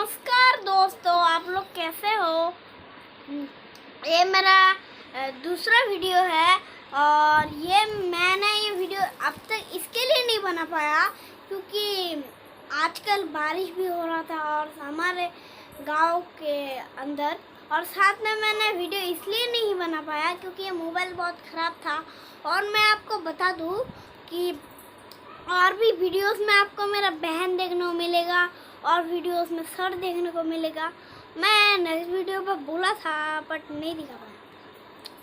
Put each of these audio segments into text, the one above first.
नमस्कार दोस्तों, आप लोग कैसे हो। ये मेरा दूसरा वीडियो है और मैंने ये वीडियो अब तक इसके लिए नहीं बना पाया क्योंकि आजकल बारिश भी हो रहा था और हमारे गांव के अंदर, और साथ में मैंने वीडियो इसलिए नहीं बना पाया क्योंकि ये मोबाइल बहुत ख़राब था। और मैं आपको बता दूं कि और भी वीडियोस में आपको मेरा बहन देखने को मिलेगा और वीडियोस में सर देखने को मिलेगा। मैं नेक्स्ट वीडियो पर बोला था बट नहीं दिखा पाया,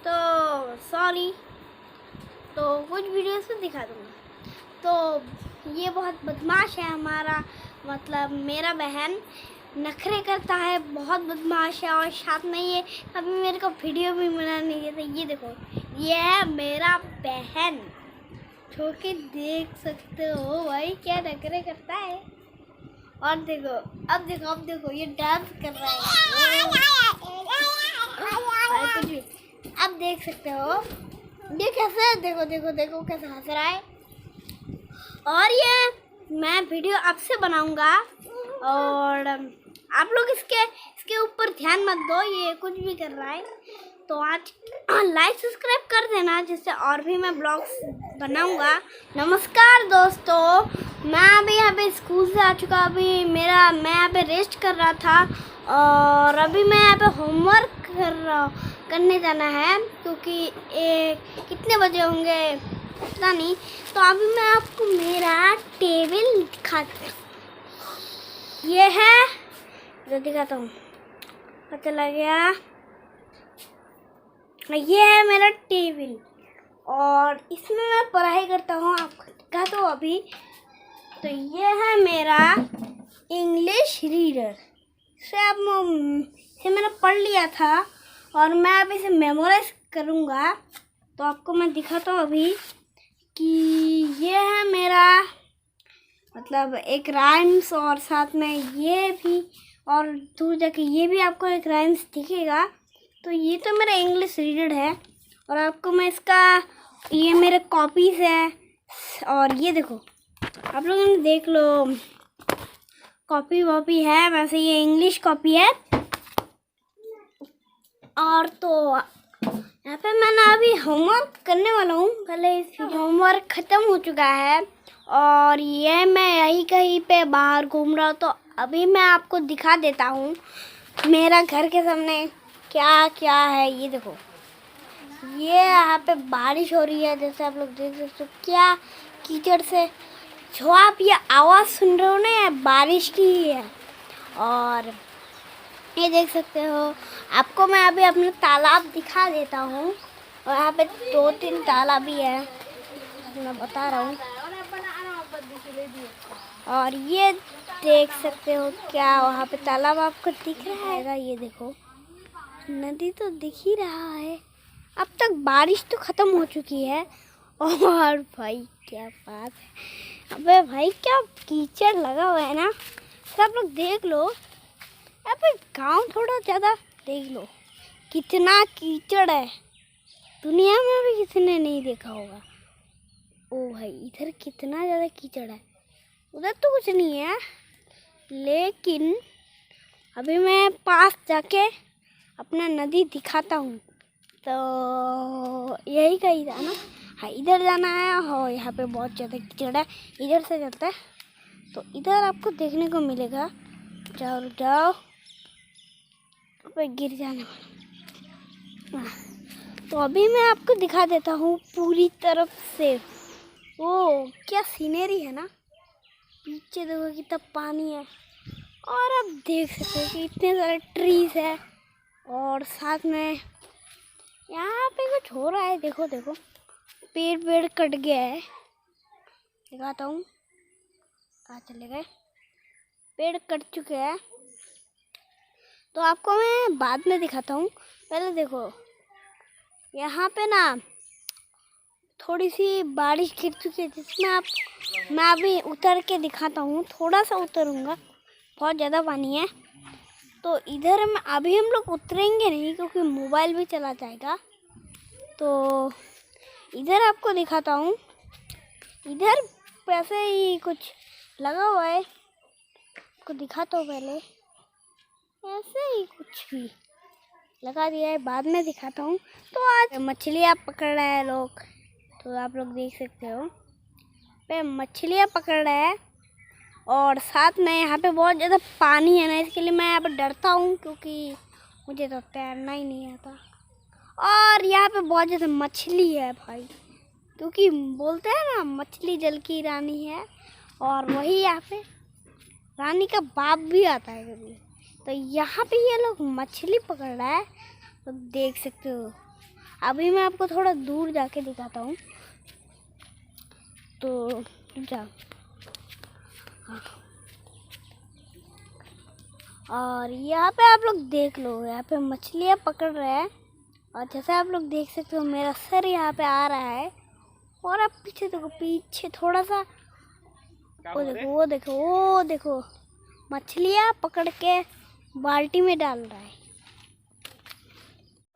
तो सॉरी। तो कुछ वीडियोस में दिखा दूँगा। तो ये बहुत बदमाश है हमारा, मतलब मेरा बहन नखरे करता है, बहुत बदमाश है। और साथ में ये कभी मेरे को वीडियो भी बना नहीं देता। ये देखो, ये है मेरा बहन, छो के देख सकते हो भाई क्या नखरे करता है। और देखो, अब देखो ये डांस कर रहा है कुछ भी। अब देख सकते हो ये कैसे, देखो देखो देखो कैसे हंस रहा है। और ये मैं वीडियो अब से बनाऊंगा और आप लोग इसके ऊपर ध्यान मत दो, ये कुछ भी कर रहा है। तो आज लाइक सब्सक्राइब कर देना जिससे और भी मैं ब्लॉग्स बनाऊंगा। नमस्कार दोस्तों, मैं अभी यहाँ पे स्कूल से आ चुका। अभी मैं यहाँ पे रेस्ट कर रहा था और अभी मैं यहाँ पे होमवर्क करने जाना है क्योंकि कितने बजे होंगे पता नहीं। तो अभी मैं आपको मेरा टेबल दिखाती हूँ। ये है जो दिखाता हूँ, पता चला गया। ये है मेरा टेबल और इसमें मैं पढ़ाई करता हूँ। आपको दिखाता हूँ अभी। तो ये है मेरा इंग्लिश रीडर, इसे मैंने पढ़ लिया था और मैं अब इसे मेमोराइज करूँगा। तो आपको मैं दिखाता हूँ अभी कि ये है मेरा, मतलब एक राइम्स और साथ में ये भी, और दूर जाके ये भी आपको एक राइम्स दिखेगा। तो ये तो मेरा इंग्लिश रीडर है और आपको मैं ये मेरे कॉपीज़ है। और ये देखो, आप लोगों ने देख लो, कॉपी वॉपी है, वैसे ये इंग्लिश कॉपी है। और तो यहाँ पे मैंने अभी होमवर्क करने वाला हूँ। पहले इस होमवर्क ख़त्म हो चुका है और ये मैं यहीं कहीं पे बाहर घूम रहा हूँ। तो अभी मैं आपको दिखा देता हूँ मेरा घर के सामने क्या क्या है। ये देखो, ये यहाँ पे बारिश हो रही है, जैसे आप लोग देख सकते हो। क्या कीचड़ से जो आप ये आवाज़ सुन रहे हो ना, ये बारिश की ही है। और ये देख सकते हो, आपको मैं अभी अपना तालाब दिखा देता हूँ। और यहाँ पे 2-3 तालाब भी है, मैं बता रहा हूँ। और ये देख सकते हो क्या वहाँ पे तालाब आपको दिख रहा है। ये देखो, नदी तो दिख ही रहा है। अब तक बारिश तो ख़त्म हो चुकी है। और भाई क्या बात है, अबे भाई क्या कीचड़ लगा हुआ है ना। सब लोग देख लो, अबे गांव थोड़ा ज़्यादा देख लो कितना कीचड़ है। दुनिया में भी किसी ने नहीं देखा होगा। ओ भाई, इधर कितना ज़्यादा कीचड़ है। उधर तो कुछ नहीं है, लेकिन अभी मैं पास जाके अपना नदी दिखाता हूँ। तो यही कहीं था ना, हाँ इधर जाना है। और यहाँ पे बहुत ज़्यादा कीचड़ है, इधर से जाता है तो इधर आपको देखने को मिलेगा। जाओ जाओ, पे गिर जाने वाला। तो अभी मैं आपको दिखा देता हूँ पूरी तरफ से। ओ क्या सीनरी है ना, पीछे देखो कितना पानी है। और आप देख सकते हो कि इतने सारे ट्रीज है और साथ में यहाँ पे कुछ हो रहा है। देखो देखो, पेड़ कट गया है, दिखाता हूँ। कहाँ चले गए, पेड़ कट चुके हैं। तो आपको मैं बाद में दिखाता हूँ। पहले देखो, यहाँ पे ना थोड़ी सी बारिश गिर चुकी है जिसमें मैं अभी उतर के दिखाता हूँ। थोड़ा सा उतरूँगा, बहुत ज़्यादा पानी है। तो इधर में अभी हम लोग उतरेंगे नहीं क्योंकि मोबाइल भी चला जाएगा। तो इधर आपको दिखाता हूँ, इधर वैसे ही कुछ लगा हुआ है, आपको दिखाता हूँ पहले। ऐसे ही कुछ भी लगा दिया है, बाद में दिखाता हूँ। तो आज मछलियाँ पकड़ रहे हैं लोग, तो आप लोग देख सकते हो पे मछलियाँ पकड़ रहे हैं। और साथ में यहाँ पे बहुत ज़्यादा पानी है ना, इसके लिए मैं यहाँ पे डरता हूँ क्योंकि मुझे तो तैरना ही नहीं आता। और यहाँ पे बहुत ज़्यादा मछली है भाई, क्योंकि बोलते हैं ना मछली जल की रानी है, और वही यहाँ पे रानी का बाप भी आता है कभी। तो यहाँ पे ये लोग मछली पकड़ रहा है, तो देख सकते हो। अभी मैं आपको थोड़ा दूर जाके दिखाता हूँ, तो जा। और यहाँ पे आप लोग देख लो, यहाँ पे मछलियाँ पकड़ रहे हैं। और जैसे आप लोग देख सकते हो मेरा सर यहाँ पे आ रहा है, और आप पीछे देखो, पीछे थोड़ा सा वो देखो, वो देखो, वो देखो, मछलियाँ पकड़ के बाल्टी में डाल रहा है।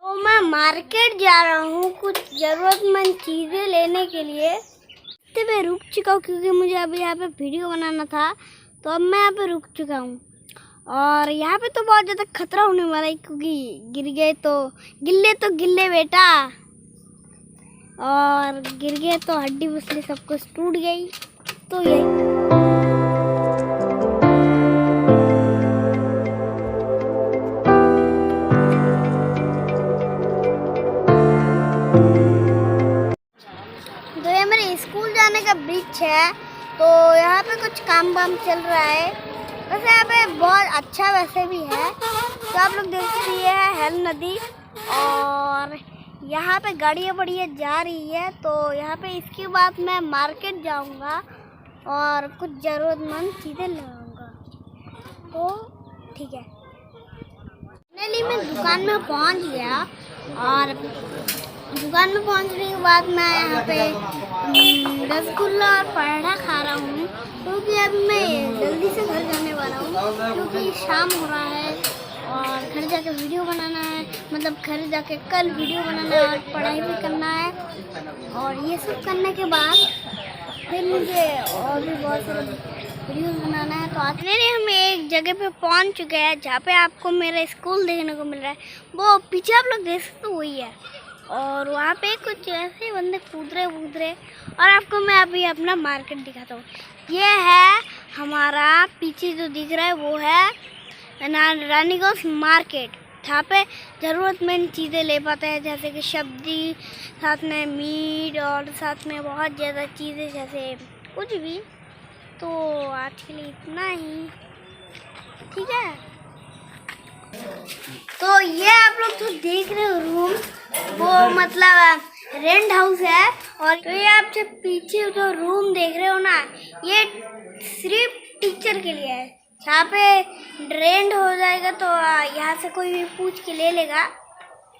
तो मैं मार्केट जा रहा हूँ कुछ ज़रूरतमंद चीज़ें लेने के लिए। तो मैं रुक चुका हूँ क्योंकि मुझे अभी यहाँ पे वीडियो बनाना था, तो अब मैं यहाँ पे रुक चुका हूँ। और यहाँ पे तो बहुत ज़्यादा खतरा होने वाला है, क्योंकि गिर गए तो गिल्ले बेटा, और गिर गए तो हड्डी मसली सब कुछ टूट गई। तो यही तो ये मेरे स्कूल जाने का ब्रिज है। तो यहाँ पे कुछ काम वाम चल रहा है, वैसे यहाँ पे बहुत अच्छा वैसे भी है। तो आप लोग देख सकते हैं, ये है हेल नदी, और यहाँ पे गाड़ियाँ बढ़िया जा रही है। तो यहाँ पे इसके बाद मैं मार्केट जाऊँगा और कुछ ज़रूरतमंद चीज़ें लाऊंगा। तो ठीक है, फाइनली मैं दुकान में पहुँच गया, और दुकान में पहुँचने के बाद मैं यहाँ पे रसगुल्ला और पराठा खा रहा हूँ, क्योंकि अब मैं जल्दी से घर जाने वाला हूँ, क्योंकि शाम हो रहा है और घर जाके वीडियो बनाना है, मतलब घर जाके कल वीडियो बनाना है और पढ़ाई भी करना है। और ये सब करने के बाद फिर मुझे और भी बहुत सारे वीडियो बनाना है। तो आज हम एक जगह पे पहुंच चुके हैं जहाँ पे आपको मेरा स्कूल देखने को मिल रहा है। वो पीछे आप लोग देख सकते हो, वही है। और वहाँ पे कुछ ऐसे बंदे कूद रहे, और आपको मैं अभी अपना मार्केट दिखाता हूँ। ये है हमारा पीछे जो दिख रहा है, वो है रानीगंज मार्केट, जहाँ पे ज़रूरतमंद चीज़ें ले पाते हैं, जैसे कि सब्जी, साथ में मीट, और साथ में बहुत ज़्यादा चीज़ें जैसे कुछ भी। तो आज के लिए इतना ही, ठीक है। तो ये आप लोग जो देख रहे हो रूम, वो मतलब रेंट हाउस है। और तो ये आप जब पीछे जो रूम देख रहे हो ना, ये सिर्फ टीचर के लिए है। जहाँ पे रेंट हो जाएगा तो यहाँ से कोई भी पूछ के ले लेगा,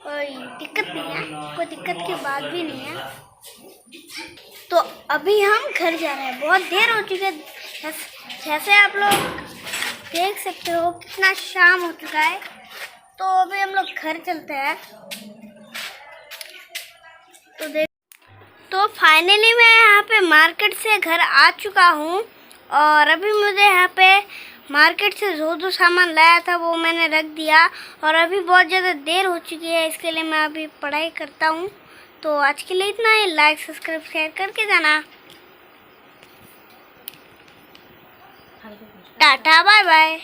कोई दिक्कत नहीं है, कोई दिक्कत की बात भी नहीं है। तो अभी हम घर जा रहे हैं, बहुत देर हो चुकी है। जैसे आप लोग देख सकते हो कितना शाम हो चुका है। तो अभी हम लोग घर चलते हैं। तो फाइनली मैं यहाँ पे मार्केट से घर आ चुका हूँ, और अभी मुझे यहाँ पे मार्केट से जो सामान लाया था वो मैंने रख दिया। और अभी बहुत ज़्यादा देर हो चुकी है, इसके लिए मैं अभी पढ़ाई करता हूँ। तो आज के लिए इतना ही, लाइक सब्सक्राइब शेयर करके जाना। Tata bye bye.